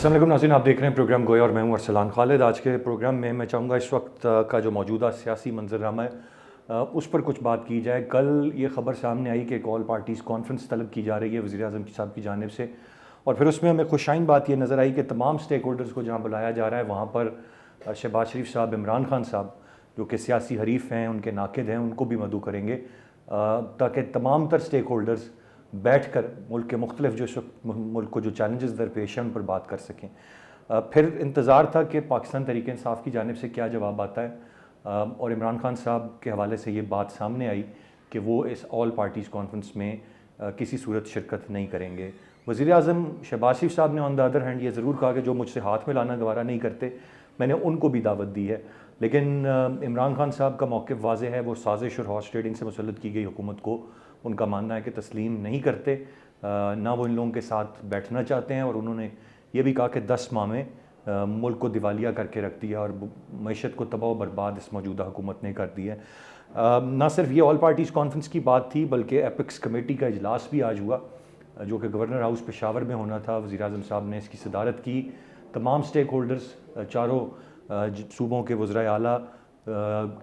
السلام علیکم ناظرین، آپ دیکھ رہے ہیں پروگرام گویا اور میں ہوں ارسلان خالد۔ آج کے پروگرام میں چاہوں گا اس وقت کا جو موجودہ سیاسی منظرنامہ ہے اس پر کچھ بات کی جائے۔ کل یہ خبر سامنے آئی کہ ایک آل پارٹیز کانفرنس طلب کی جا رہی ہے وزیر اعظم صاحب کی جانب سے، اور پھر اس میں ہمیں خوشائن بات یہ نظر آئی کہ تمام سٹیک ہولڈرز کو جہاں بلایا جا رہا ہے وہاں پر شہباز شریف صاحب، عمران خان صاحب جو کہ سیاسی حریف ہیں، ان کے ناقد ہیں، ان کو بھی مدعو کریں گے تاکہ تمام تر سٹیک ہولڈرز بیٹھ کر ملک کے مختلف جو اس وقت ملک کو جو چیلنجز درپیش ہیں ان پر بات کر سکیں۔ پھر انتظار تھا کہ پاکستان تحریک انصاف کی جانب سے کیا جواب آتا ہے، اور عمران خان صاحب کے حوالے سے یہ بات سامنے آئی کہ وہ اس آل پارٹیز کانفرنس میں کسی صورت شرکت نہیں کریں گے۔ وزیر اعظم شہباز شریف صاحب نے آن دا ادر ہینڈ یہ ضرور کہا کہ جو مجھ سے ہاتھ میں لانا گوارا نہیں کرتے میں نے ان کو بھی دعوت دی ہے، لیکن عمران خان صاحب کا موقف واضح ہے، وہ سازش اور ہارس ٹریڈنگ سے مسلط کی گئی حکومت کو ان کا ماننا ہے کہ تسلیم نہیں کرتے، نہ وہ ان لوگوں کے ساتھ بیٹھنا چاہتے ہیں، اور انہوں نے یہ بھی کہا کہ 10 ماہ میں ملک کو دیوالیہ کر کے رکھ دیا اور معیشت کو تباہ و برباد اس موجودہ حکومت نے کر دی ہے۔ نہ صرف یہ آل پارٹیز کانفرنس کی بات تھی بلکہ ایپکس کمیٹی کا اجلاس بھی آج ہوا جو کہ گورنر ہاؤس پشاور میں ہونا تھا۔ وزیر اعظم صاحب نے اس کی صدارت کی۔ تمام سٹیک ہولڈرز، چاروں صوبوں کے وزرائے اعلیٰ،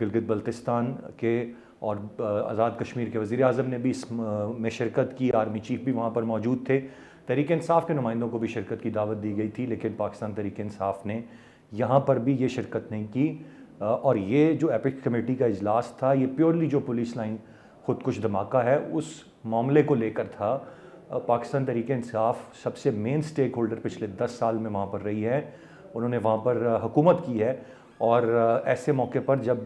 گلگت بلتستان کے اور آزاد کشمیر کے وزیر اعظم نے بھی اس میں شرکت کی، آرمی چیف بھی وہاں پر موجود تھے، تحریک انصاف کے نمائندوں کو بھی شرکت کی دعوت دی گئی تھی، لیکن پاکستان تحریک انصاف نے یہاں پر بھی یہ شرکت نہیں کی، اور یہ جو ایپک کمیٹی کا اجلاس تھا یہ پیورلی جو پولیس لائن خودکش دھماکہ ہے اس معاملے کو لے کر تھا۔ پاکستان تحریک انصاف سب سے مین سٹیک ہولڈر پچھلے 10 سال میں وہاں پر رہی ہے، انہوں نے وہاں پر حکومت کی ہے، اور ایسے موقع پر جب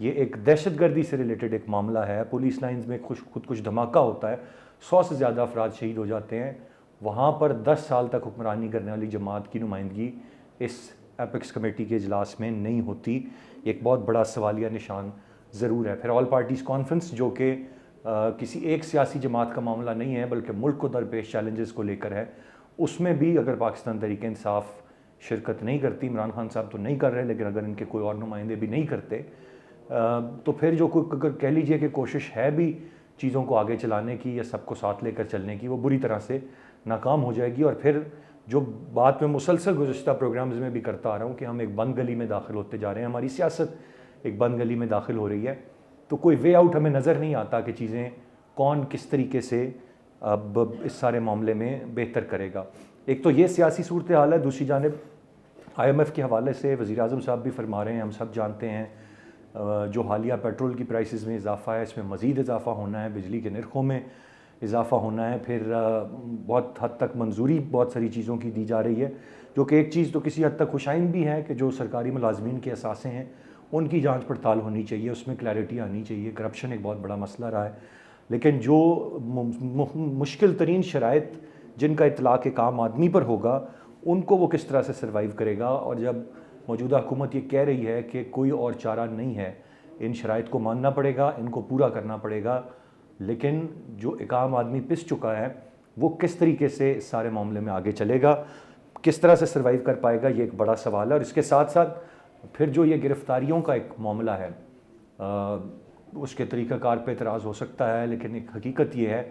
یہ ایک دہشت گردی سے ریلیٹڈ ایک معاملہ ہے، پولیس لائنز میں خودکش دھماکہ ہوتا ہے، 100 سے زیادہ افراد شہید ہو جاتے ہیں، وہاں پر 10 سال تک حکمرانی کرنے والی جماعت کی نمائندگی اس ایپکس کمیٹی کے اجلاس میں نہیں ہوتی، یہ ایک بہت بڑا سوالیہ نشان ضرور ہے۔ پھر آل پارٹیز کانفرنس جو کہ کسی ایک سیاسی جماعت کا معاملہ نہیں ہے بلکہ ملک کو درپیش چیلنجز کو لے کر ہے، اس میں بھی اگر پاکستان تحریک انصاف شرکت نہیں کرتی، عمران خان صاحب تو نہیں کر رہے لیکن اگر ان کے کوئی اور نمائندے بھی نہیں کرتے تو پھر جو کوئی اگر کہہ لیجئے کہ کوشش ہے بھی چیزوں کو آگے چلانے کی یا سب کو ساتھ لے کر چلنے کی، وہ بری طرح سے ناکام ہو جائے گی۔ اور پھر جو بات میں مسلسل گزشتہ پروگرامز میں بھی کرتا آ رہا ہوں کہ ہم ایک بند گلی میں داخل ہوتے جا رہے ہیں، ہماری سیاست ایک بند گلی میں داخل ہو رہی ہے، تو کوئی وے آؤٹ ہمیں نظر نہیں آتا کہ چیزیں کون کس طریقے سے اب اس سارے معاملے میں بہتر کرے گا۔ ایک تو یہ سیاسی صورتحال ہے، دوسری جانب IMF کے حوالے سے وزیر اعظم صاحب بھی فرما رہے ہیں، ہم سب جانتے ہیں جو حالیہ پیٹرول کی پرائسز میں اضافہ ہے، اس میں مزید اضافہ ہونا ہے، بجلی کے نرخوں میں اضافہ ہونا ہے، پھر بہت حد تک منظوری بہت ساری چیزوں کی دی جا رہی ہے، جو کہ ایک چیز تو کسی حد تک خوشائن بھی ہے کہ جو سرکاری ملازمین کے اثاثے ہیں ان کی جانچ پڑتال ہونی چاہیے، اس میں کلیئرٹی آنی چاہیے، کرپشن ایک بہت بڑا مسئلہ رہا ہے، لیکن جو مشکل ترین شرائط جن کا اطلاق ایک عام آدمی پر ہوگا ان کو وہ کس طرح سے سروائیو کرے گا، اور جب موجودہ حکومت یہ کہہ رہی ہے کہ کوئی اور چارہ نہیں ہے، ان شرائط کو ماننا پڑے گا، ان کو پورا کرنا پڑے گا، لیکن جو ایک عام آدمی پس چکا ہے وہ کس طریقے سے اس سارے معاملے میں آگے چلے گا، کس طرح سے سروائیو کر پائے گا، یہ ایک بڑا سوال ہے۔ اور اس کے ساتھ ساتھ پھر جو یہ گرفتاریوں کا ایک معاملہ ہے اس کے طریقہ کار پہ اعتراض ہو سکتا ہے، لیکن ایک حقیقت یہ ہے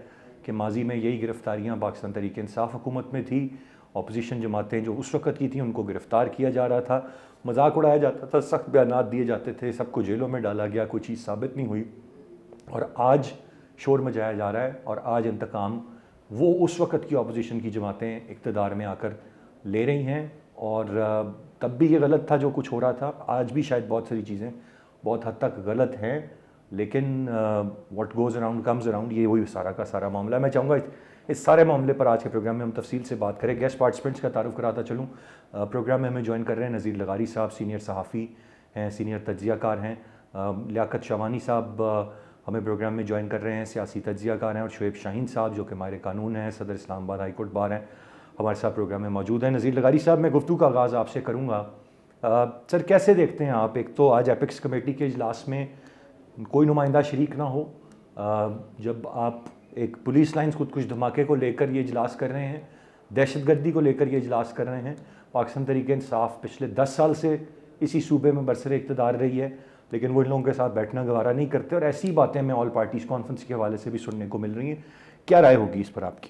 کہ ماضی میں یہی گرفتاریاں پاکستان تحریک انصاف حکومت میں تھی، اپوزیشن جماعتیں جو اس وقت کی تھیں ان کو گرفتار کیا جا رہا تھا، مذاق اڑایا جاتا تھا، سخت بیانات دیے جاتے تھے، سب کو جیلوں میں ڈالا گیا، کوئی چیز ثابت نہیں ہوئی، اور آج شور مچایا جا رہا ہے، اور آج انتقام وہ اس وقت کی اپوزیشن کی جماعتیں اقتدار میں آ کر لے رہی ہیں، اور تب بھی یہ غلط تھا جو کچھ ہو رہا تھا، آج بھی شاید بہت ساری چیزیں بہت حد تک غلط ہیں، لیکن what goes around comes around, یہ وہی سارا کا سارا معاملہ ہے۔ میں چاہوں گا اس سارے معاملے پر آج کے پروگرام میں ہم تفصیل سے بات کریں۔ گیسٹ پارٹیسپینٹس کا تعارف کراتا چلوں، پروگرام میں ہمیں جوائن کر رہے ہیں نذیر لغاری صاحب، سینئر صحافی ہیں، سینئر تجزیہ کار ہیں، لیاقت شعوانی صاحب ہمیں پروگرام میں جوائن کر رہے ہیں، سیاسی تجزیہ کار ہیں، اور شعیب شاہین صاحب جو کہ ماہر قانون ہیں، صدر اسلام آباد ہائی کورٹ بار ہیں، ہمارے ساتھ پروگرام میں موجود ہیں۔ نذیر لغاری صاحب، میں گفتگو کا آغاز آپ سے کروں گا۔ سر، کیسے دیکھتے ہیں آپ، ایک تو آج ایپکس کمیٹی کے اجلاس میں کوئی نمائندہ شریک نہ ہو، جب آپ ایک پولیس لائنز خودکش دھماکے کو لے کر یہ اجلاس کر رہے ہیں، دہشت گردی کو لے کر یہ اجلاس کر رہے ہیں، پاکستان تحریک انصاف پچھلے 10 سال سے اسی صوبے میں برسر اقتدار رہی ہے لیکن وہ ان لوگوں کے ساتھ بیٹھنا گوارا نہیں کرتے، اور ایسی باتیں ہمیں آل پارٹیز کانفرنس کے حوالے سے بھی سننے کو مل رہی ہیں، کیا رائے ہوگی اس پر آپ کی؟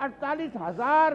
48,000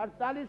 48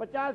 50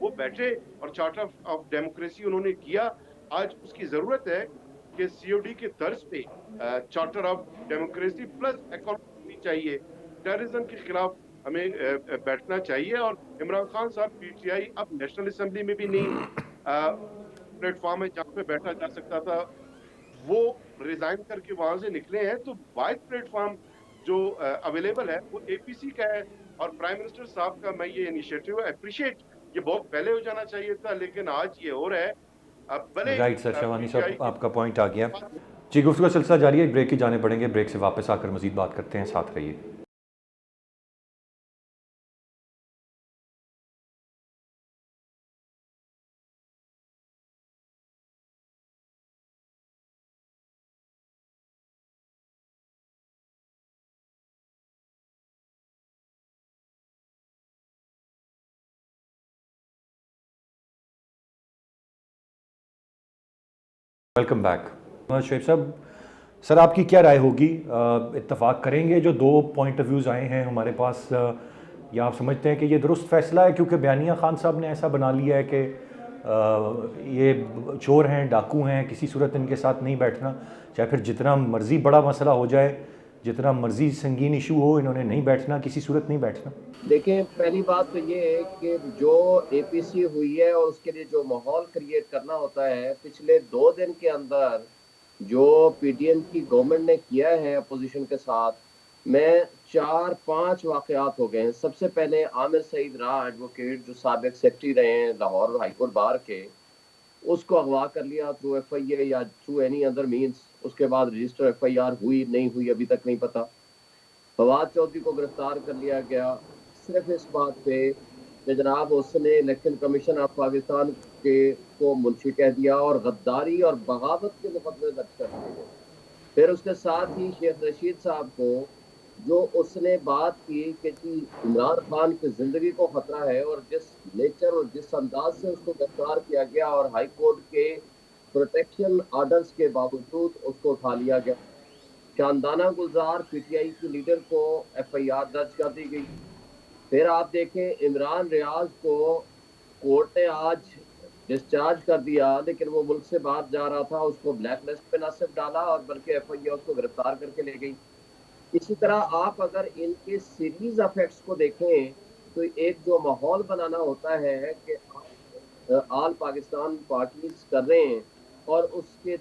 وہ بیٹھے اور چارٹر آف ڈیموکریسی انہوں نے کیا. آج اس کی ضرورت ہے کہ COD کے طرز پہ charter of democracy plus economy چاہیے. ٹیررزم کے خلاف ہمیں بیٹھنا چاہیے. اور عمران خان صاحب PTI اب نیشنل اسمبلی میں بھی نہیں پلیٹ فارم ہے جہاں پہ بیٹھا جا سکتا تھا. وہ ریزائن کر کے وہاں سے نکلے ہیں. تو واحد پلیٹ فارم جو اویلیبل ہے وہ APC کا ہے. اور پرائم منسٹر صاحب کا میں یہ انیشیٹو اپریشیٹ, یہ بہت پہلے ہو جانا چاہیے تھا لیکن آج یہ ہو رہا ہے. اب بھلے رائٹ سر, شہوانی PTI صاحب آپ کا پوائنٹ آ گیا. جی, گفتگو کا سلسلہ جاری ہے, بریک کی جانے پڑیں گے, بریک سے واپس آ کر مزید بات کرتے ہیں, ساتھ رہیے. Welcome back. شعیب صاحب, سر آپ کی کیا رائے ہوگی, اتفاق کریں گے جو دو پوائنٹ آف ویوز آئے ہیں ہمارے پاس, یا آپ سمجھتے ہیں کہ یہ درست فیصلہ ہے کیونکہ بیانیہ خان صاحب نے ایسا بنا لیا ہے کہ یہ چور ہیں, ڈاکو ہیں, کسی صورت ان کے ساتھ نہیں بیٹھنا, چاہے پھر جتنا مرضی بڑا مسئلہ ہو جائے, جتنا مرضی سنگین ایشو ہو, انہوں نے نہیں بیٹھنا, کسی صورت نہیں بیٹھنا؟ دیکھیں, پہلی بات تو یہ ہے کہ جو APC ہوئی ہے اور اس کے لیے جو ماحول کریٹ کرنا ہوتا ہے, پچھلے 2 دن کے اندر جو PTM کی گورنمنٹ نے کیا ہے اپوزیشن کے ساتھ, میں 4-5 واقعات ہو گئے ہیں. سب سے پہلے عامر سعید راہ ایڈوکیٹ جو سابق سیکرٹری رہے ہیں لاہور ہائی کورٹ بار کے, اس کو اغوا کر لیا تھرو FIA یا تھرو اینی ادر مینس. اس کے بعد رجسٹر FIR ہوئی نہیں ہوئی ابھی تک نہیں پتا. فواد چودھری کو گرفتار کر لیا گیا صرف اس بات پہ کہ جناب اس نے الیکشن کمیشن آف پاکستان کے کو منشی کہہ دیا اور غداری اور بغاوت کے مقدمے درج کر دیے گئے. پھر اس کے ساتھ ہی شیخ رشید صاحب کو جو اس نے بات کی کہ جی عمران خان کی زندگی کو خطرہ ہے, اور جس نیچر اور جس انداز سے اس کو گرفتار کیا گیا اور ہائی کورٹ کے پروٹیکشن آرڈرز کے باوجود اس کو اٹھا لیا گیا. شاندانہ گلزار PTI کی لیڈر کو FIR درج کر دی گئی. پھر آپ دیکھیں عمران ریاض کو کورٹ نے آج ڈسچارج کر دیا, لیکن وہ ملک سے باہر جا رہا تھا, اس کو بلیک لسٹ پہ نہ صرف ڈالا اور بلکہ FIA اس کو گرفتار کر کے لے گئی. اسی طرح آپ اگر ان کے سیریز آف ایکٹس کو دیکھیں تو ایک جو ماحول بنانا ہوتا ہے کہ آل پاکستان پارٹیز کر رہے ہیں, اور اس کے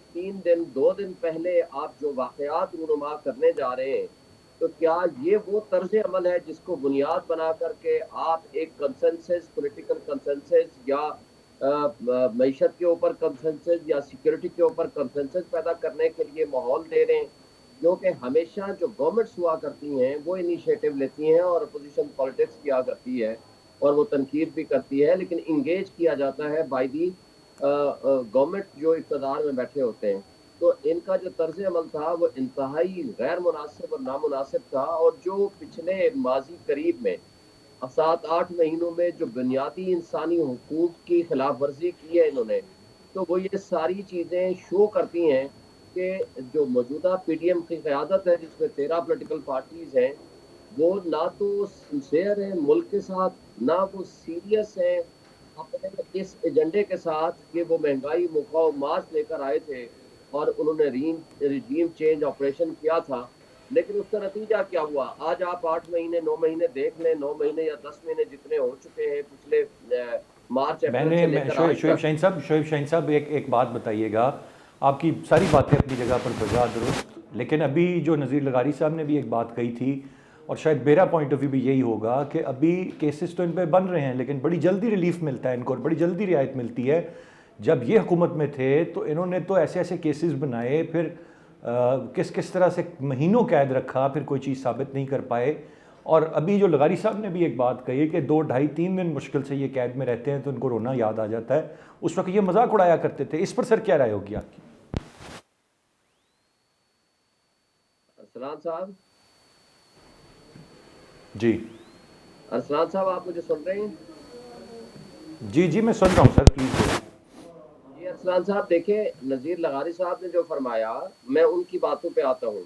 2 دن پہلے آپ جو واقعات رونما کرنے جا رہے ہیں, تو کیا یہ وہ طرز عمل ہے جس کو بنیاد بنا کر کے آپ ایک کنسنسس, پولیٹیکل کنسنسس یا معیشت کے اوپر کنسنسس یا سیکورٹی کے اوپر کنسنسس پیدا کرنے کے لیے ماحول دے رہے ہیں؟ کیونکہ ہمیشہ جو گورنمنٹس ہوا کرتی ہیں وہ انیشیٹو لیتی ہیں اور اپوزیشن پالیٹکس کیا کرتی ہے اور وہ تنقید بھی کرتی ہے, لیکن انگیج کیا جاتا ہے بائی دی گورنمنٹ جو اقتدار میں بیٹھے ہوتے ہیں. تو ان کا جو طرز عمل تھا وہ انتہائی غیر مناسب اور نامناسب تھا, اور جو پچھلے ماضی قریب میں 7-8 مہینوں میں جو بنیادی انسانی حقوق کی خلاف ورزی کی ہے انہوں نے, تو وہ یہ ساری چیزیں شو کرتی ہیں کہ جو موجودہ PTM کی قیادت ہے جس میں 13 پولیٹیکل پارٹیز ہیں, وہ نہ تو سنسیئر ہیں ملک کے ساتھ, نہ وہ سیریس ہیں اپنے اس ایجنڈے کے ساتھ کہ وہ مہنگائی مارچ لے کر آئے تھے اور انہوں نے رجیم چینج آپریشن کیا تھا. لیکن اس کا نتیجہ کیا ہوا؟ آج آپ 8 مہینے 9 مہینے دیکھ لیں, 9 مہینے یا 10 مہینے جتنے ہو چکے ہیں پچھلے مارچ اپریل سے لے کر آج شعیب تک. شاہین صاحب ایک بات بتائیے گا, آپ کی ساری باتیں اپنی جگہ پر بجا درست, لیکن ابھی جو نذیر لغاری صاحب نے بھی ایک بات کہی تھی, اور شاید میرا پوائنٹ آف ویو بھی یہی ہوگا کہ ابھی کیسز تو ان پہ بن رہے ہیں لیکن بڑی جلدی ریلیف ملتا ہے ان کو, اور بڑی جلدی رعایت ملتی ہے. جب یہ حکومت میں تھے تو انہوں نے تو ایسے ایسے کیسز بنائے, پھر کس طرح سے مہینوں قید رکھا, پھر کوئی چیز ثابت نہیں کر پائے. اور ابھی جو لغاری صاحب نے بھی ایک بات کہی کہ 2 ڈھائی 3 دن مشکل سے یہ قید میں رہتے ہیں تو ان کو رونا یاد آ جاتا ہے. اس وقت یہ مذاق اڑایا کرتے تھے, اس پر سر کیا رائے ہوگی آپ کی؟ ارسلان صاحب, جی ارسلان صاحب آپ مجھے سن رہے ہیں؟ جی میں سن رہا ہوں سر, پلیز. جی ارسلان صاحب دیکھیں, نذیر لغاری صاحب نے جو فرمایا میں ان کی باتوں پہ آتا ہوں.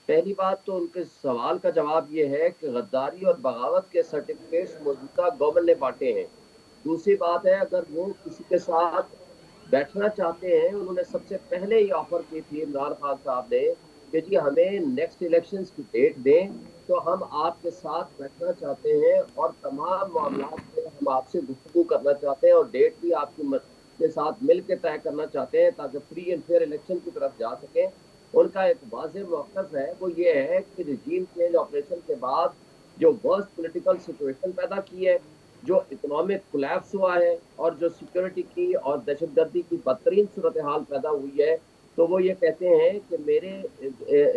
پہلی بات تو ان کے سوال کا جواب یہ ہے کہ غداری اور بغاوت کے سرٹیفکیٹس موجودہ گورنمنٹ نے بانٹے ہیں, دوسری بات ہے اگر وہ کسی کے ساتھ بیٹھنا چاہتے ہیں, انہوں نے سب سے پہلے یہ آفر کی تھی عمران خان صاحب نے کہ جی ہمیں نیکسٹ الیکشنز کی ڈیٹ دیں تو ہم آپ کے ساتھ بیٹھنا چاہتے ہیں اور تمام معاملات پہ ہم آپ سے گفتگو کرنا چاہتے ہیں اور ڈیٹ بھی آپ کے ساتھ مل کے طے کرنا چاہتے ہیں تاکہ فری اینڈ فیئر الیکشن کی طرف جا سکیں. ان کا ایک واضح موقف ہے وہ یہ ہے کہ رجیم چینج آپریشن کے بعد جو ورسٹ پولیٹیکل سچویشن پیدا کی ہے, جو اکنامک کولیپس ہوا ہے اور جو سیکورٹی کی اور دہشت گردی کی بدترین صورتحال پیدا ہوئی ہے, تو وہ یہ کہتے ہیں کہ میرے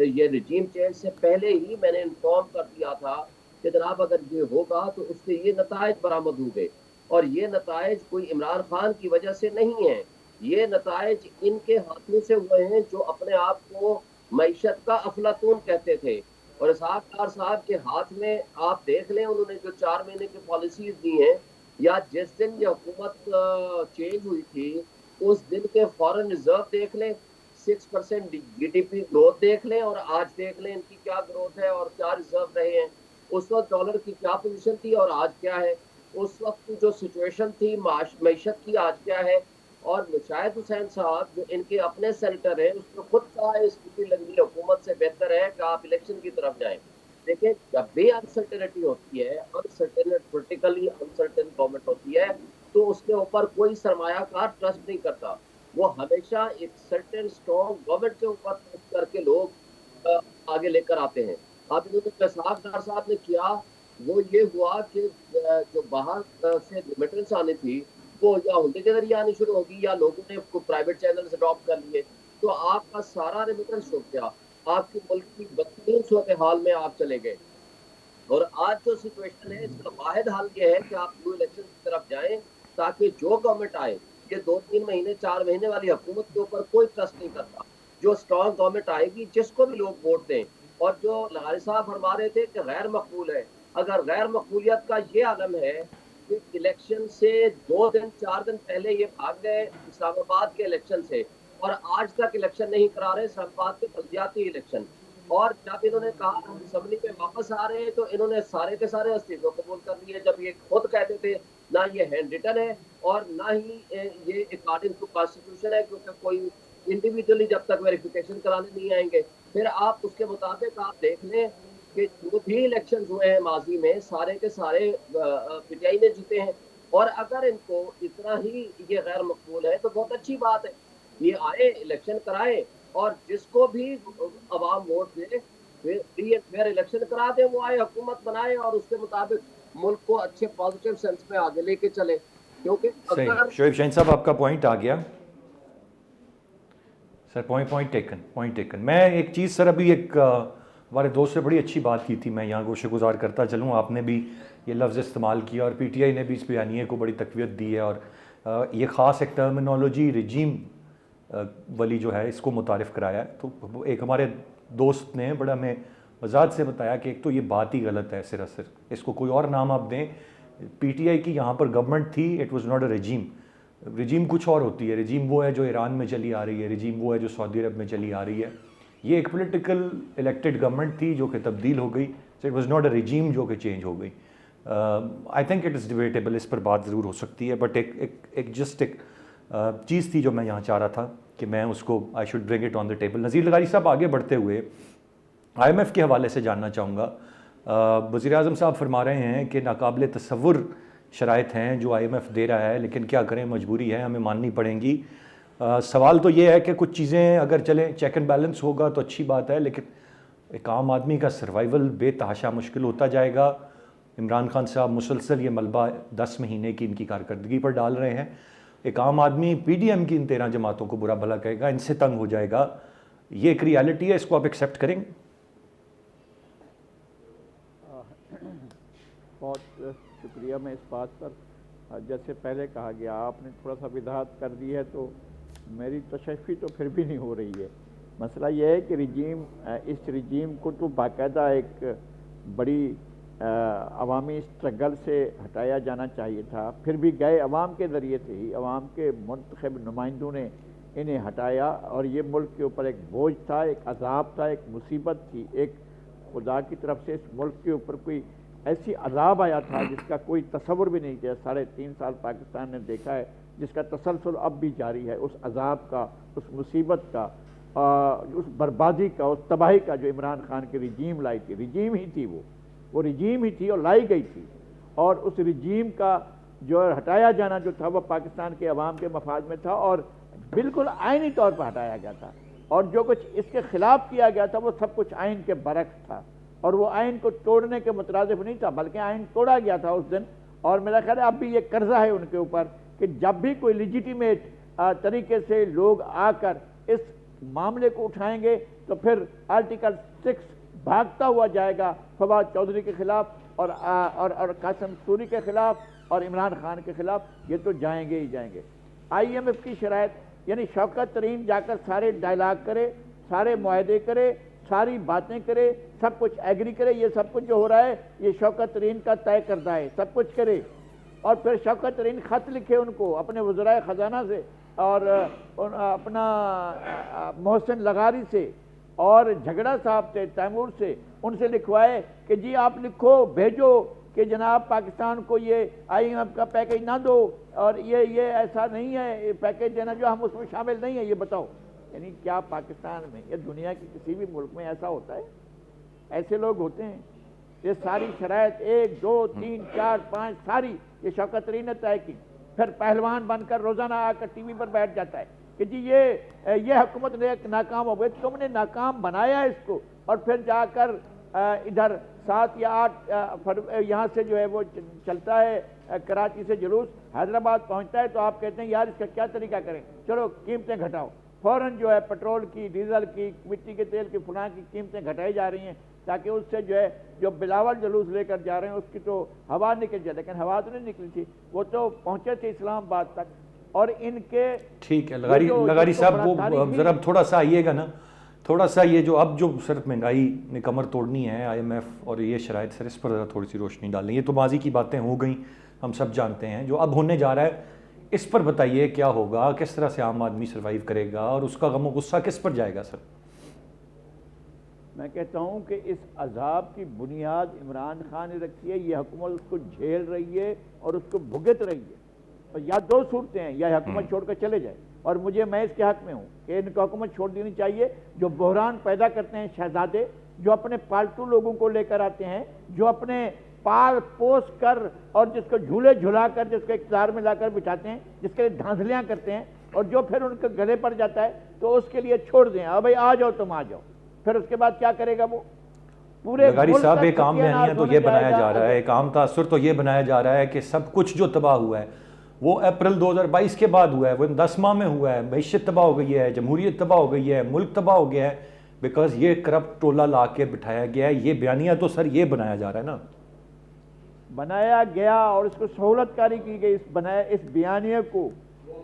یہ رجیم چینج سے پہلے ہی میں نے انفارم کر دیا تھا کہ جناب اگر یہ ہوگا تو اس سے یہ نتائج برآمد ہوئے, اور یہ نتائج کوئی عمران خان کی وجہ سے نہیں ہیں, یہ نتائج ان کے ہاتھوں سے ہوئے ہیں جو اپنے آپ کو معیشت کا افلاطون کہتے تھے. اور اسحاق ڈار صاحب کے ہاتھ میں آپ دیکھ لیں انہوں نے جو 4 مہینے کی پالیسیز دی ہیں, یا جس دن یہ حکومت چینج ہوئی تھی اس دن کے فارن ریزرو دیکھ لیں, 6% جی ڈی پی گروتھ دیکھ لیں, اور آج دیکھ لیں ان کی کیا گروتھ ہے اور کیا ریزرو رہے ہیں. اس وقت ڈالر کی کیا پوزیشن تھی اور آج کیا ہے, اس وقت کی جو سچویشن تھی معیشت کی آج کیا ہے. اور مشاہد حسین صاحب جو ان کے اپنے سینیٹر ہیں اس نے خود کہا ہے اس کی لگی حکومت سے بہتر ہے کہ آپ الیکشن کی طرف جائیں. دیکھیں جب بھی انسرٹینٹی ہوتی ہے, پولیٹیکلی انسرٹن گورنمنٹ ہوتی ہے, تو اس کے اوپر کوئی سرمایہ کار ٹرسٹ نہیں کرتا. وہ ہمیشہ ایک سرٹن اسٹرانگ گورنمنٹ کے اوپر ٹرسٹ کر کے لوگ آگے لے کر آتے ہیں. اب انہوں نے اسحاق ڈار صاحب نے کیا وہ یہ ہوا کہ جو باہر سے ریمیٹنس آنی تھی وہ یا ہنڈے کے ذریعے آنی شروع ہوگی یا لوگوں نے پرائیویٹ چینلز اڈاپٹ کر لیے, تو آپ کا سارا ریمیٹنس رک گیا, آپ کی ملک کی بدترین صورتحال میں آپ چلے گئے. اور آج جو سچویشن ہے اس کا واحد حل یہ ہے کہ آپ نیو الیکشن کی طرف جائیں تاکہ جو گورنمنٹ آئے, یہ 2-3 مہینے 4 مہینے والی حکومت کے اوپر کوئی ٹرسٹ نہیں کرتا. جو اسٹرانگ گورنمنٹ آئے گی جس کو بھی لوگ ووٹ دیں, اور جو لغاری صاحب فرما رہے تھے کہ غیر مقبول ہے, اگر غیر مقبولیت کا یہ عالم ہے کہ الیکشن سے 2-4 دن پہلے یہ بھاگ گئے اسلام آباد کے الیکشن سے اور آج تک الیکشن نہیں کرا رہے اسلام آباد کے بلدیاتی الیکشن, اور جب انہوں نے کہا ہم اسمبلی میں واپس آ رہے ہیں تو انہوں نے سارے کے سارے استعفے قبول کر لیے, جب یہ خود کہتے تھے نہ یہ ہینڈ ریٹن ہے اور نہ ہی یہ اکارڈنگ ٹو کانسٹیٹیوشن ہے, کیونکہ کوئی انڈیویجلی جب تک ویریفیکیشن کرانے نہیں آئیں گے. پھر آپ اس کے مطابق آپ دیکھ لیں کہ جو بھی الیکشن ہوئے ہیں ماضی میں سارے کے سارے پی ٹی آئی نے جیتے ہیں, اور اگر ان کو اتنا ہی یہ غیر مقبول ہے تو بہت اچھی بات ہے, یہ آئے الیکشن کرائے اور جس کو بھی عوام ووٹ دے فری اینڈ فیئر الیکشن کرا دیں, وہ آئے حکومت بنائے اور اس کے مطابق ملک کو اچھے پازیٹیو سینس میں آگے لے کے چلے. کیونکہ صحیح. اگر شعیب شاہین صاحب آپ کا پوائنٹ آ گیا سر, پوائنٹ ٹیکن. میں ایک چیز سر ابھی ایک ہمارے دوست سے بڑی اچھی بات کی تھی, میں یہاں گوشہ گزار کرتا چلوں, آپ نے بھی یہ لفظ استعمال کیا اور پی ٹی آئی نے بھی اس بیانیے کو بڑی تقویت دی ہے, اور یہ خاص ایک ٹرمینالوجی رجیم والی جو ہے اس کو متعارف کرایا ہے. تو ایک ہمارے دوست نے بڑا ہمیں وضاحت سے بتایا کہ ایک تو یہ بات ہی غلط ہے سراسر, اس کو کوئی اور نام آپ دیں. پی ٹی آئی کی یہاں پر گورنمنٹ تھی, اٹ واز ناٹ اے رجیم. رجیم کچھ اور ہوتی ہے, رجیم وہ ہے جو ایران میں چلی آ رہی ہے, رجیم وہ ہے جو سعودی عرب میں چلی آ رہی ہے. یہ ایک پولیٹیکل الیکٹڈ گورنمنٹ تھی جو کہ تبدیل ہو گئی, so it was not a regime جو کہ چینج ہو گئی. I think it is debatable, اس پر بات ضرور ہو سکتی ہے, بٹ ایک جسٹ ایک چیز تھی جو میں یہاں چاہ رہا تھا کہ میں اس کو I should bring it on the table. Nazir لغاری صاحب آگے بڑھتے ہوئے آئی ایم ایف کے حوالے سے جاننا چاہوں گا. وزیر اعظم صاحب فرما رہے ہیں کہ ناقابل تصور شرائط ہیں جو آئی ایم ایف دے رہا ہے, لیکن کیا کریں مجبوری ہے, ہمیں ماننی پڑیں گی. سوال تو یہ ہے کہ کچھ چیزیں اگر چلیں چیک اینڈ بیلنس ہوگا تو اچھی بات ہے, لیکن ایک عام آدمی کا سروائیول بے تحاشا مشکل ہوتا جائے گا. عمران خان صاحب مسلسل یہ ملبہ 10 مہینے کی ان کی کارکردگی پر ڈال رہے ہیں. ایک عام آدمی پی ڈی ایم کی ان 13 جماعتوں کو برا بھلا کہے گا, ان سے تنگ ہو جائے گا. یہ ایک ریالٹی ہے, اس کو آپ ایکسیپٹ کریں گے؟ بہت شکریہ. میں اس بات پر جیسے پہلے کہا گیا آپ نے تھوڑا سا وضاحت کر دی ہے, تو میری تشفی تو پھر بھی نہیں ہو رہی ہے. مسئلہ یہ ہے کہ اس رجیم کو تو باقاعدہ ایک بڑی عوامی اسٹرگل سے ہٹایا جانا چاہیے تھا, پھر بھی گئے عوام کے ذریعے سے ہی, عوام کے منتخب نمائندوں نے انہیں ہٹایا, اور یہ ملک کے اوپر ایک بوجھ تھا, ایک عذاب تھا, ایک مصیبت تھی, ایک خدا کی طرف سے اس ملک کے اوپر کوئی ایسی عذاب آیا تھا جس کا کوئی تصور بھی نہیں کیا. 3.5 سال پاکستان نے دیکھا ہے جس کا تسلسل اب بھی جاری ہے, اس عذاب کا, اس مصیبت کا, اس بربادی کا, اس تباہی کا جو عمران خان کی رجیم لائی تھی. رجیم ہی تھی وہ رجیم ہی تھی اور لائی گئی تھی, اور اس رجیم کا جو ہٹایا جانا جو تھا وہ پاکستان کے عوام کے مفاد میں تھا, اور بالکل آئینی طور پر ہٹایا گیا تھا, اور جو کچھ اس کے خلاف کیا گیا تھا وہ سب کچھ آئین کے برعکس تھا, اور وہ آئین کو توڑنے کے مترادف نہیں تھا بلکہ آئین توڑا گیا تھا اس دن. اور میرا خیال ہے اب بھی یہ قرضہ ہے ان کے اوپر کہ جب بھی کوئی لیجیٹیمیٹ طریقے سے لوگ آ کر اس معاملے کو اٹھائیں گے تو پھر آرٹیکل 6 بھاگتا ہوا جائے گا فواد چودھری کے خلاف اور قاسم سوری کے خلاف اور عمران خان کے خلاف. یہ تو جائیں گے ہی جائیں گے. IMF کی شرائط یعنی شوکت ترین جا کر سارے ڈائلاگ کرے, سارے معاہدے کرے, ساری باتیں کرے, سب کچھ ایگری کرے. یہ سب کچھ جو ہو رہا ہے یہ شوکت ترین کا طے کردہ ہے, سب کچھ کرے, اور پھر شوکت ترین خط لکھے ان کو اپنے وزرائے خزانہ سے اور اپنا محسن لغاری سے اور جھگڑا صاحب سے, تیمور سے, ان سے لکھوائے کہ جی آپ لکھو بھیجو کہ جناب پاکستان کو یہ IMF کا پیکیج نہ دو, اور یہ ایسا نہیں ہے پیکیج دینا جو ہم اس میں شامل نہیں ہیں, یہ بتاؤ. یعنی کیا پاکستان میں یا دنیا کے کسی بھی ملک میں ایسا ہوتا ہے؟ ایسے لوگ ہوتے ہیں؟ یہ ساری شرائط 1 2 3 4 5 ساری یہ شوکت ترین نے طے کی. پھر پہلوان بن کر روزانہ آ کر ٹی وی پر بیٹھ جاتا ہے کہ جی یہ حکومت نے ناکام ہو گئی, تم نے ناکام بنایا اس کو, اور پھر جا کر ادھر 7 یا 8 یہاں سے جو ہے وہ چلتا ہے کراچی سے جلوس, حیدرآباد پہنچتا ہے تو آپ کہتے ہیں یار اس کا کیا طریقہ کریں, چلو قیمتیں گھٹاؤ. فوراً جو ہے پٹرول کی, ڈیزل کی, مٹی کے تیل کی, فلاں کی قیمتیں گھٹائی جا رہی ہیں تاکہ اس سے جو ہے جو بلاول جلوس لے کر جا رہے ہیں اس کی تو ہوا نکل جائے. لیکن ہوا تو نہیں نکلی تھی, وہ تو پہنچے تھے اسلام آباد تک. اور ان کے ٹھیک ہے لغاری صاحب, وہ ذرا تھوڑا سا آئیے گا نا, تھوڑا سا یہ جو اب جو صرف مہنگائی نے کمر توڑنی ہے IMF اور یہ شرائط سر, اس پر ذرا تھوڑی سی روشنی ڈالیں. یہ تو ماضی کی باتیں ہو گئیں, ہم سب جانتے ہیں. جو اب ہونے جا رہا ہے اس پر بتائیے کیا ہوگا, کس طرح سے عام آدمی سروائیو کرے گا, اور اس کا غم و غصہ کس پر جائے گا سر؟ میں کہتا ہوں کہ اس عذاب کی بنیاد عمران خان نے رکھی ہے. یہ حکومت اس کو جھیل رہی ہے اور اس کو بھگت رہی ہے. اور یا 2 صورتیں ہیں, یا حکومت چھوڑ کر چلے جائے, اور میں اس کے حق میں ہوں کہ ان کو حکومت چھوڑ دینی چاہیے. جو بحران پیدا کرتے ہیں شہزادے, جو اپنے پالتو لوگوں کو لے کر آتے ہیں, جو اپنے پال پوس کر اور جس کو جھولے جھلا کر جس کو اقتدار میں لا کر بٹھاتے ہیں, جس کے لیے دھاندلیاں کرتے ہیں, اور جو پھر ان کے گلے پڑ جاتا ہے تو اس کے لیے چھوڑ دیں, بھائی آ جاؤ تم آ جاؤ. پھر اس کے بعد کیا کرے گا وہ؟ پورے لغاری صاحب ایک عام بیانیہ تو یہ بنایا جا رہا ہے, ایک عام تاثر تو یہ بنایا جا رہا ہے کہ سب کچھ جو تباہ ہوا ہے وہ اپریل 2022 کے بعد ہوا ہے, وہ 10 ماہ میں ہوا ہے. معیشت تباہ ہو گئی ہے, جمہوریت تباہ ہو گئی ہے, ملک تباہ ہو گیا ہے, بیکاز یہ کرپٹ ٹولہ لا کے بٹھایا گیا ہے. یہ بیانیہ تو سر یہ بنایا جا رہا ہے نا, بنایا گیا, اور اس کو سہولت کاری کی گئی اس بیانیے کو.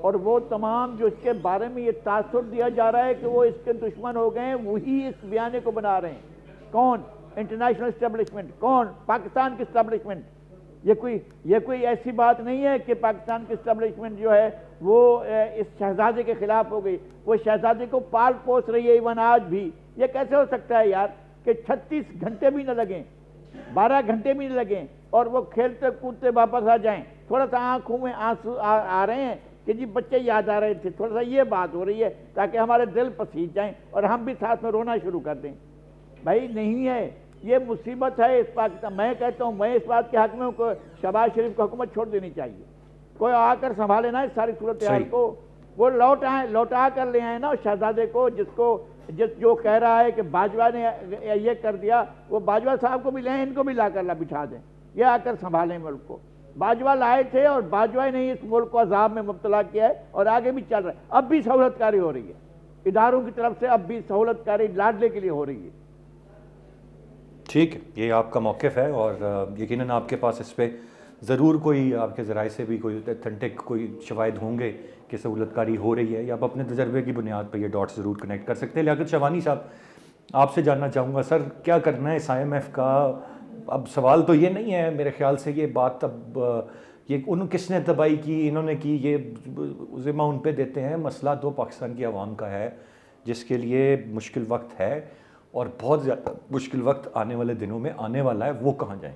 اور وہ تمام جو اس کے بارے میں یہ تاثر دیا جا رہا ہے کہ وہ اس کے دشمن ہو گئے ہیں, وہی اس بیانیے کو بنا رہے ہیں. کون؟ International establishment. کون؟ پاکستان کی اسٹیبلشمنٹ. یہ کوئی ایسی بات نہیں ہے کہ پاکستان کی اسٹیبلشمنٹ جو ہے وہ اس شہزادے کے خلاف ہو گئی. وہ شہزادے کو پال پوس رہی ہے ایون آج بھی. یہ کیسے ہو سکتا ہے یار کہ 36 گھنٹے بھی نہ لگیں, 12 گھنٹے بھی نہ لگیں, اور وہ کھیلتے کودتے واپس آ جائیں. تھوڑا سا آنکھوں میں آنسو آ رہے ہیں کہ جی بچے یاد آ رہے تھے, تھوڑا سا یہ بات ہو رہی ہے تاکہ ہمارے دل پسیج جائیں اور ہم بھی ساتھ میں رونا شروع کر دیں. بھائی نہیں ہے, یہ مصیبت ہے اس پاکستان. میں کہتا ہوں, میں اس بات کے حق میں ہوں کہ شہباز شریف کو حکومت چھوڑ دینی چاہیے. کوئی آ کر سنبھالے نا اس ساری صورتحال کو, وہ لوٹا کر لے آئے نا اس شہزادے کو, جو کہہ رہا ہے کہ باجوہ نے یہ کر دیا, وہ باجوہ صاحب کو بھی لیں, ان کو بھی لا کر بٹھا دیں, یہ آ کر سنبھالیں ملک کو. باجوہ لائے تھے اور باجوہ نے اس ملک کو عذاب میں مبتلا کیا ہے, اور آگے بھی چل رہا ہے. اب بھی سہولت کاری ہو رہی ہے اداروں کی طرف سے, اب بھی سہولت کاری لاڈلے کے لیے ہو رہی ہے. ٹھیک ہے, یہ آپ کا موقف ہے, اور یقیناً آپ کے پاس اس پہ ضرور کوئی آپ کے ذرائع سے بھی کوئی اتھینٹک کوئی شواہد ہوں گے کہ سہولت کاری ہو رہی ہے, یا آپ اپنے تجربے کی بنیاد پہ یہ ڈاٹ ضرور کنیکٹ کر سکتے ہیں. لیاقت شہوانی صاحب, آپ سے جاننا چاہوں گا سر, کیا کرنا ہے اس IMF کا؟ اب سوال تو یہ نہیں ہے میرے خیال سے, یہ بات اب یہ کس نے تباہی کی, انہوں نے کی, یہ ذمہ ان پہ دیتے ہیں. مسئلہ تو پاکستان کی عوام کا ہے جس کے لیے مشکل وقت ہے, اور بہت زیادہ مشکل وقت آنے والے دنوں میں آنے والا ہے. وہ کہاں جائیں؟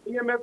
IMF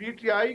PTI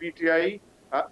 PTI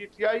PTI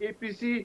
APC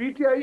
PTI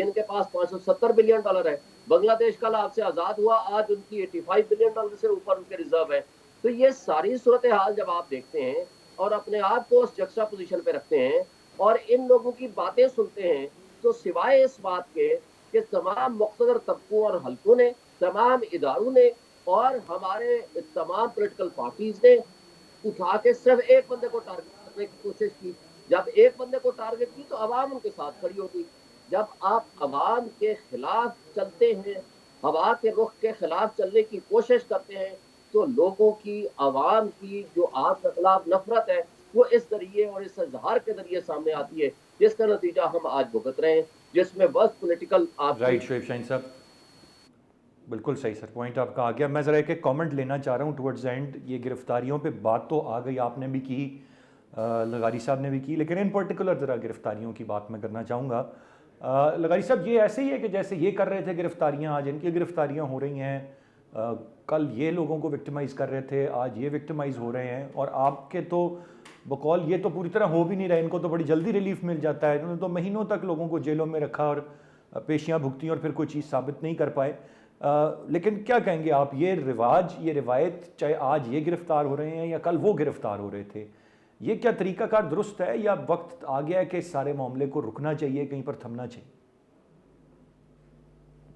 جن کے پاس $570 بلین ہے. بنگلہ دیش کل آپ سے آزاد ہوا, آج ان کی $85 بلین سے اوپر ان کے ریزرو ہے. تو یہ ساری صورتحال جب آپ دیکھتے ہیں اور اپنے آپ کو اس جکسا پوزیشن پہ رکھتے ہیں اور ان لوگوں کی باتیں سنتے ہیں, تو سوائے اس بات کے کہ تمام مقتدر طبقوں اور حلقوں نے, تمام اداروں نے اور ہمارے تمام پولیٹیکل پارٹیز نے اٹھا کے صرف ایک بندے کو ٹارگٹ کرنے کی کوشش کی. جب ایک بندے کو ٹارگٹ کی تو عوام ان کے ساتھ کھڑی ہوگی. جب آپ عوام کے خلاف چلتے ہیں, ہوا کے رخ کے خلاف چلنے کی کوشش کرتے ہیں, تو لوگوں کی, عوام کی جو آپ کے خلاف نفرت ہے وہ اس ذریعے اور اس اظہار کے ذریعے سامنے آتی ہے, جس کا نتیجہ ہم آج بھگت رہے ہیں, جس میں بس پولیٹیکل آپ رائٹ شعیب شاہین صاحب, بالکل صحیح سر, پوائنٹ آپ کا آ گیا. میں ذرا ایک کامنٹ لینا چاہ رہا ہوں ٹورڈز اینڈ. یہ گرفتاریوں پہ بات تو آ گئی, آپ نے بھی کی, لغاری صاحب نے بھی کی, لیکن ان پرٹیکولر ذرا گرفتاریوں کی بات میں کرنا چاہوں گا. لغاری صاحب, یہ ایسے ہی ہے کہ جیسے یہ کر رہے تھے گرفتاریاں, آج ان کی گرفتاریاں ہو رہی ہیں, کل یہ لوگوں کو وکٹمائز کر رہے تھے, آج یہ وکٹمائز ہو رہے ہیں, اور آپ کے تو بقول یہ تو پوری طرح ہو بھی نہیں رہا, ان کو تو بڑی جلدی ریلیف مل جاتا ہے. انہوں نے تو مہینوں تک لوگوں کو جیلوں میں رکھا اور پیشیاں بھگتی اور پھر کوئی چیز ثابت نہیں کر پائے. لیکن کیا کہیں گے آپ, یہ رواج, یہ روایت, چاہے آج یہ گرفتار ہو رہے ہیں یا کل وہ گرفتار ہو رہے تھے, یہ کیا طریقہ کار درست ہے یا وقت آ گیا ہے کہ اس سارے معاملے کو رکنا چاہیے, کہیں پر تھمنا چاہیے؟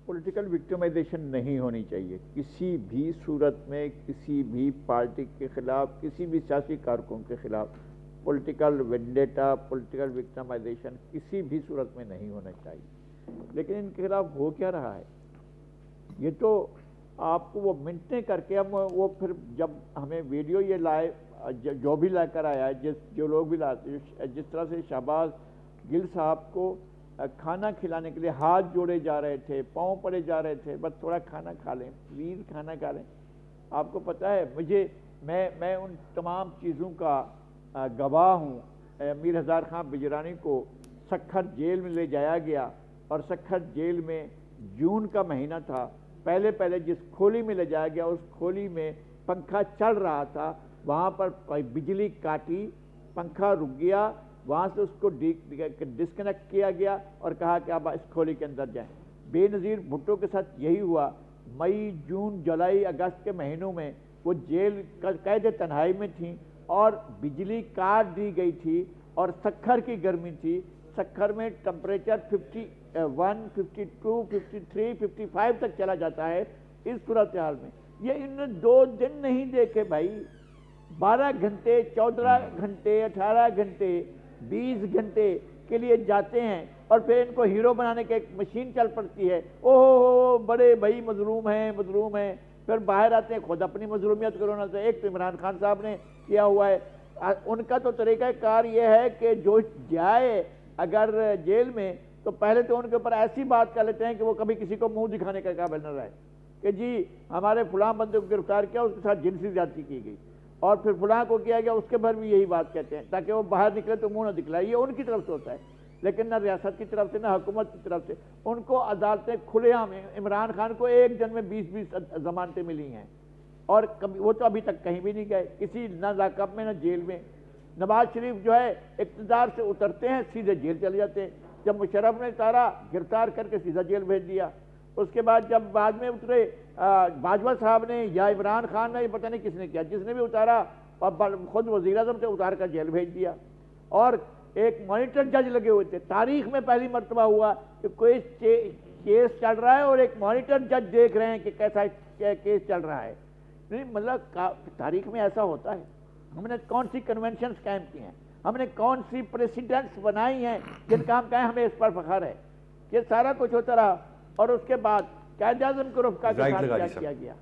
پولیٹیکل وکٹمائزیشن نہیں ہونی چاہیے کسی بھی صورت میں, کسی بھی پارٹی کے خلاف, کسی بھی سیاسی کارکن کے خلاف. پولیٹیکل وینڈیٹا, پولیٹیکل وکٹمائزیشن کسی بھی صورت میں نہیں ہونا چاہیے. لیکن ان کے خلاف ہو کیا رہا ہے, یہ تو آپ کو وہ منٹیں کر کے ہم وہ پھر جب ہمیں ویڈیو یہ لائے, جو بھی لا کر آیا ہے, جو لوگ بھی لاتے, جس طرح سے شہباز گل صاحب کو کھانا کھلانے کے لیے ہاتھ جوڑے جا رہے تھے, پاؤں پڑے جا رہے تھے, بس تھوڑا کھانا کھا لیں, پلیز کھانا کھا لیں. آپ کو پتہ ہے, میں ان تمام چیزوں کا گواہ ہوں. میر ہزار خان بجرانی کو سکھر جیل میں لے جایا گیا, اور سکھر جیل میں جون کا مہینہ تھا, پہلے جس کھولی میں لے جایا گیا اس کھولی میں پنکھا چل رہا تھا, وہاں پر بجلی کاٹی, پنکھا رک گیا, وہاں سے اس کو ڈسکنیکٹ کیا گیا اور کہا کہ اب اس کھولی کے اندر جائیں. بے نظیر بھٹو کے ساتھ یہی ہوا. مئی, جون, جولائی, اگست کے مہینوں میں وہ جیل قید تنہائی میں تھیں اور بجلی کاٹ دی گئی تھی, اور سکھر کی گرمی تھی. سکھر میں ٹمپریچر 51, 52, 53, 55 تک چلا جاتا ہے. اس صورتحال میں یہ انہوں نے 2 دن نہیں دیکھے بھائی, 12 گھنٹے, 14 گھنٹے, 18 گھنٹے, 20 گھنٹے کے لیے جاتے ہیں, اور پھر ان کو ہیرو بنانے کی ایک مشین چل پڑتی ہے. اوہ بڑے بھائی مظلوم ہیں, پھر باہر آتے ہیں, خود اپنی مظلومیت کرونا سے. ایک تو عمران خان صاحب نے کیا ہوا ہے, ان کا تو طریقہ کار یہ ہے کہ جو جائے اگر جیل میں تو پہلے تو ان کے اوپر ایسی بات کر لیتے ہیں کہ وہ کبھی کسی کو منہ دکھانے کا قابل نہ رہے, کہ جی ہمارے فلاں بندے کو گرفتار کیا, اس کے ساتھ جنسی زیادتی کی گئی, اور پھر فلاں کو کیا گیا, اس کے بھر بھی یہی بات کہتے ہیں تاکہ وہ باہر نکلے تو منہ نہ دکھلائے. یہ ان کی طرف سے ہوتا ہے, لیکن نہ ریاست کی طرف سے نہ حکومت کی طرف سے. ان کو عدالتیں کھلے عام, عمران خان کو ایک دن میں 20 ضمانتیں ملی ہیں, اور وہ تو ابھی تک کہیں بھی نہیں گئے, کسی نہ لاک اپ میں نہ جیل میں. نواز شریف جو ہے اقتدار سے اترتے ہیں سیدھے جیل چلے جاتے ہیں. جب مشرف نے اتارا گرفتار کر کے سیدھا جیل بھیج دیا. اس کے بعد جب بعد میں اترے باجوہ صاحب نے یا عمران خان نے, یہ پتہ نہیں کس نے کیا, جس نے بھی اتارا اور خود وزیر اعظم سے اتار کر جیل بھیج دیا. اور ایک مانیٹر جج لگے ہوئے تھے, تاریخ میں پہلی مرتبہ ہوا کہ کوئی کیس چل رہا ہے اور ایک مانیٹر جج دیکھ رہے ہیں کہ کیسا کیس چل رہا ہے. نہیں مطلب تاریخ میں ایسا ہوتا ہے. ہم نے کون سی کنونشنز قائم کی ہیں, ہم نے کون سی پریسیڈنٹس بنائی ہیں جن کا ہم کہیں ہمیں اس پر فخر ہے. یہ سارا کچھ ہوتا رہا, اور اس کے بعد قائد اعظم کو رفقا کے ساتھ کیا کیا گیا.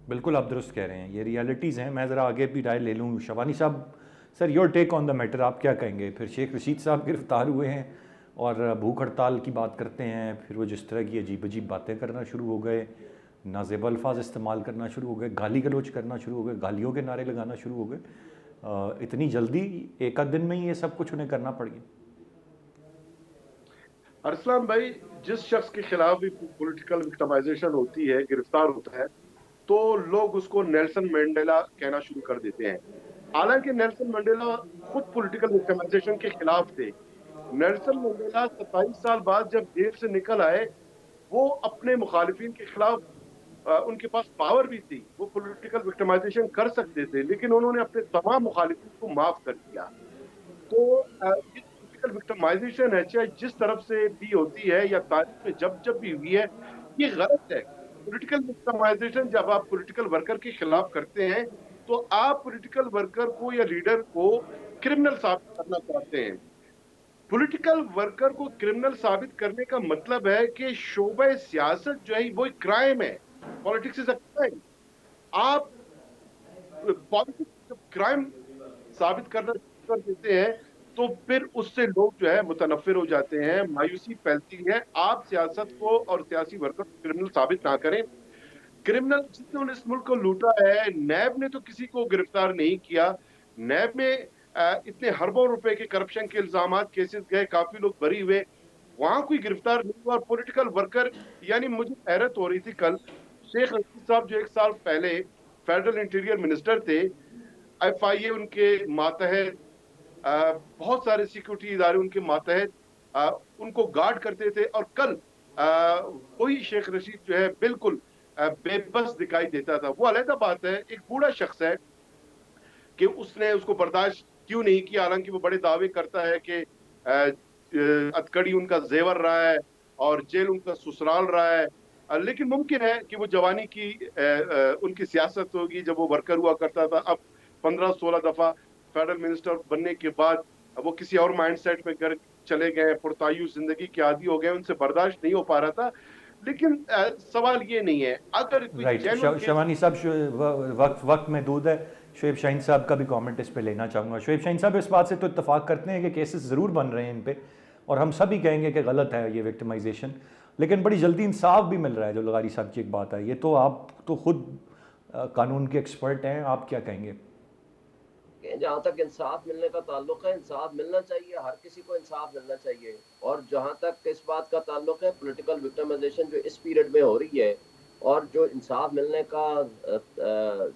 بالکل آپ درست کہہ رہے ہیں, یہ ریالٹیز ہیں. میں ذرا آگے بھی رائے لے لوں. شبانی صاحب, سر your take on the matter, آپ کیا کہیں گے؟ پھر شیخ رشید صاحب گرفتار ہوئے ہیں اور بھوک ہڑتال کی بات کرتے ہیں, پھر وہ جس طرح کی عجیب عجیب باتیں کرنا شروع ہو گئے, نازیب الفاظ استعمال کرنا شروع ہو گئے, گالی گلوچ کرنا شروع ہو گئے, گالیوں کے نعرے لگانا شروع ہو گئے. اتنی جلدی ایک آدھ دن میں ہی یہ سب کچھ انہیں کرنا پڑ گیا؟ ارسلان بھائی, جس شخص کے خلاف بھی پولیٹیکل وکٹمائزیشن ہوتی ہے, گرفتار ہوتا ہے, تو لوگ اس کو نیلسن منڈیلا کہنا شروع کر دیتے ہیں. حالانکہ نیلسن منڈیلا خود پولیٹیکل وکٹمائزیشن کے خلاف تھے, نیلسن منڈیلا 27 سال بعد جب جیل سے نکل آئے، وہ اپنے مخالفین کے خلاف ان کے پاس پاور بھی تھی، وہ پولیٹیکل وکٹمائزیشن کر سکتے تھے، لیکن انہوں نے اپنے تمام مخالفین کو معاف کر دیا. تو یہ پولیٹیکل وکٹمائزیشن ہے، چاہے جس طرف سے بھی ہوتی ہے یا تاریخ میں جب جب بھی ہوئی ہے، یہ غلط ہے. پولیٹیکل وکٹمائزیشن جب آپ پولیٹیکل ورکر کے خلاف کرتے ہیں تو آپ پولیٹیکل ورکر کو یا لیڈر کو کرمنل ثابت کرنا چاہتے ہیں. پولیٹیکل ورکر کو کرمنل ثابت کرنے کا مطلب ہے کہ شعبہ سیاست جو ہے وہ ایک کرائم ہے. Politics is a crime. آپ پالیٹکس جب کرائم ثابت کرنا شروع کر دیتے ہیں تو پھر اس سے لوگ جو ہے متنفر ہو جاتے ہیں، مایوسی پھیلتی ہے. آپ سیاست کو اور سیاسی ورکر کو کرمنل ثابت نہ کریں. کرمنل جتنے نے اس ملک کو لوٹا ہے، نیب نے تو کسی کو گرفتار نہیں کیا. نیب میں اتنے اربوں روپے کے کرپشن کے الزامات کیسز گئے، کافی لوگ بری ہوئے، وہاں کوئی گرفتار نہیں ہوا. اور پولیٹیکل ورکر، یعنی مجھے حیرت ہو رہی تھی کل، شیخ رشید صاحب جو 1 سال پہلے فیڈرل انٹیریئر منسٹر تھے، ایف آئی اے ان کے ماتحت، بہت سارے سیکورٹی ادارے ان کے ماتحت ان کو گارڈ کرتے تھے، اور کل وہی شیخ رشید جو ہے بالکل بے بس دکھائی دیتا تھا. وہ علیحدہ بات ہے، ایک بوڑھا شخص ہے کہ اس نے اس کو برداشت کیوں نہیں کیا، حالانکہ وہ بڑے دعوے کرتا ہے کہ اتکڑی ان کا زیور رہا ہے اور جیل ان کا سسرال رہا ہے. لیکن ممکن ہے کہ وہ جوانی کی ان کی سیاست ہوگی جب وہ ورکر ہوا کرتا تھا. اب 15-16 دفعہ فیڈرل منسٹر بننے کے بعد وہ کسی اور مائنڈ سیٹ میں چلے گئے، پرتعیش زندگی کے عادی ہو گئے، ان سے برداشت نہیں ہو پا رہا تھا. لیکن سوال یہ نہیں ہے، اگر کوئی رائٹ. شوانی صاحب وقت محدود ہے. شعیب شاہین صاحب کا بھی کامنٹ اس پہ لینا چاہوں گا. شعیب شاہین صاحب اس بات سے تو اتفاق کرتے ہیں کہ کیسز ضرور بن رہے ہیں ان پہ، اور ہم سب ہی کہیں گے کہ غلط ہے یہ وکٹمائزیشن، لیکن بڑی جلدی انصاف بھی مل رہا ہے. جو لغاری صاحب کی ایک بات ہے، یہ تو آپ تو خود قانون کے ایکسپرٹ ہیں، آپ کیا کہیں گے؟ جہاں تک انصاف ملنے کا تعلق ہے، انصاف ملنا چاہیے، ہر کسی کو انصاف ملنا چاہیے. اور جہاں تک اس بات کا تعلق ہے پولیٹیکل وکٹمائزیشن جو اس پیریڈ میں ہو رہی ہے، اور جو انصاف ملنے کا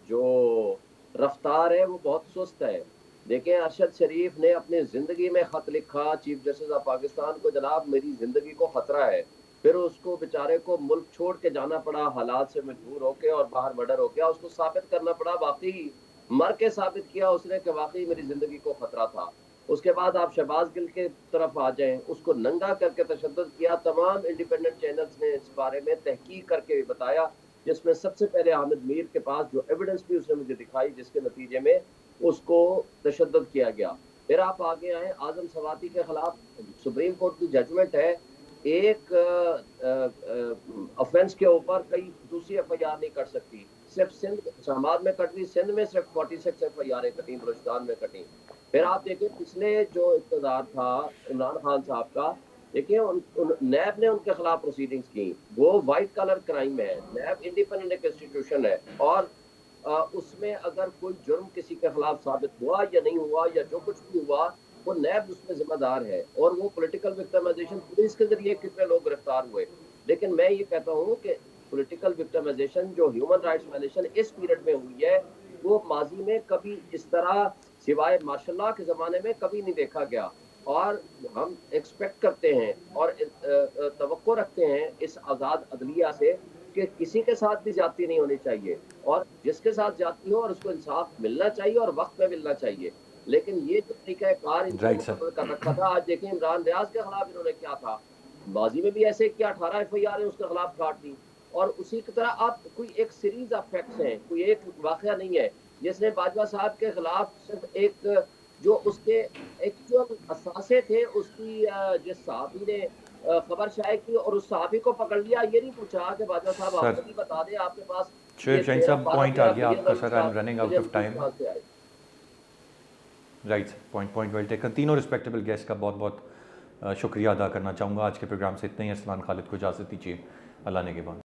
جو رفتار ہے وہ بہت سست ہے. دیکھیں، ارشد شریف نے اپنی زندگی میں خط لکھا چیف جسٹس آف پاکستان کو، جناب میری زندگی کو خطرہ ہے. پھر اس کو بیچارے کو ملک چھوڑ کے جانا پڑا، حالات سے مجبور ہو کے، اور باہر مرڈر ہو گیا. اس کو ثابت کرنا پڑا، واقعی مر کے ثابت کیا اس نے کہ واقعی میری زندگی کو خطرہ تھا. اس کے بعد آپ شہباز گل کے طرف آ جائیں، اس کو ننگا کر کے تشدد کیا. تمام انڈیپینڈنٹ چینلز نے اس بارے میں تحقیق کر کے بتایا، جس میں سب سے پہلے حامد میر کے پاس جو ایویڈنس بھی اس نے مجھے دکھائی، جس کے نتیجے میں اس کو تشدد کیا گیا. پھر آپ آگے آئیں اعظم سواتی کے خلاف سپریم کورٹ کی ججمنٹ ہے، ایک افینس کے اوپر کئی دوسری ایف آئی آر نہیں کر سکتی. صرف سندھ اسلام میں کٹ رہی، سندھ میں صرف 46 ایف آئی آر کٹیں، بلوچستان میں کٹیں. پھر آپ دیکھیں پچھلے جو اقتدار تھا عمران خان صاحب کا، دیکھیں نیب نے ان کے خلاف پروسیڈنگز کی. وہ وائٹ کلر کرائم ہے. نیب انڈیپینڈنٹ ایک انسٹیٹیوشن ہے، اور اس میں اگر کوئی جرم کسی کے خلاف ثابت ہوا یا نہیں ہوا، یا جو کچھ بھی ہوا، وہ نیب اس میں ذمہ دار ہے. اور وہ پولیٹیکل وکٹمائزیشن پولیس کے ذریعے کتنے لوگ گرفتار ہوئے. لیکن میں یہ کہتا ہوں کہ پولیٹیکل وکٹمائزیشن جو ہیومن رائٹس وائلیشن اس پیریڈ میں ہوئی ہے، وہ ماضی میں کبھی اس طرح سوائے ماشاء اللہ کے زمانے میں کبھی نہیں دیکھا گیا. اور ہم ایکسپیکٹ کرتے ہیں اور توقع رکھتے ہیں اس آزاد عدلیہ سے کہ کسی کے ساتھ بھی زیادتی نہیں ہونی چاہیے، اور جس کے ساتھ زیادتی ہو اور اس کو انصاف ملنا چاہیے اور وقت میں ملنا چاہیے. لیکن یہ جو طریقہ کار ان کو رائٹ سر. مقرر کر رکھا تھا، آج دیکھیں عمران ریاض کے خلاف انہوں نے کیا تھا. ماضی میں بھی ایسے کیا، 18 ایف آئی آر اس کے خلاف کاٹ دی. اور اسی کی طرح آپ کوئی ایک سیریز آف فیکٹس ہیں، کوئی ایک واقعہ نہیں ہے جس نے باجوہ صاحب کے خلاف صرف ایک جو اس کے ایکچوئل اثاثے تھے اس کی، جس صحافی نے خبر شائع کی اور اس صحافی کو پکڑ لیا، یہ نہیں پوچھا کہ باجوہ صاحب آپ سر خود ہی بتا دیں آپ کے پاس شعیب شاہین صاحب پوائنٹ آ گیا آپ کا. Sir I am running out of time. کہاں سے آئے. Right sir, point well taken. تینوں رسپیکٹیبل گیسٹ کا بہت بہت شکریہ ادا کرنا چاہوں گا. آج کے پروگرام سے اتنا ہی. ارسلان خالد کو اجازت دیجیے. اللہ نے کے بعد.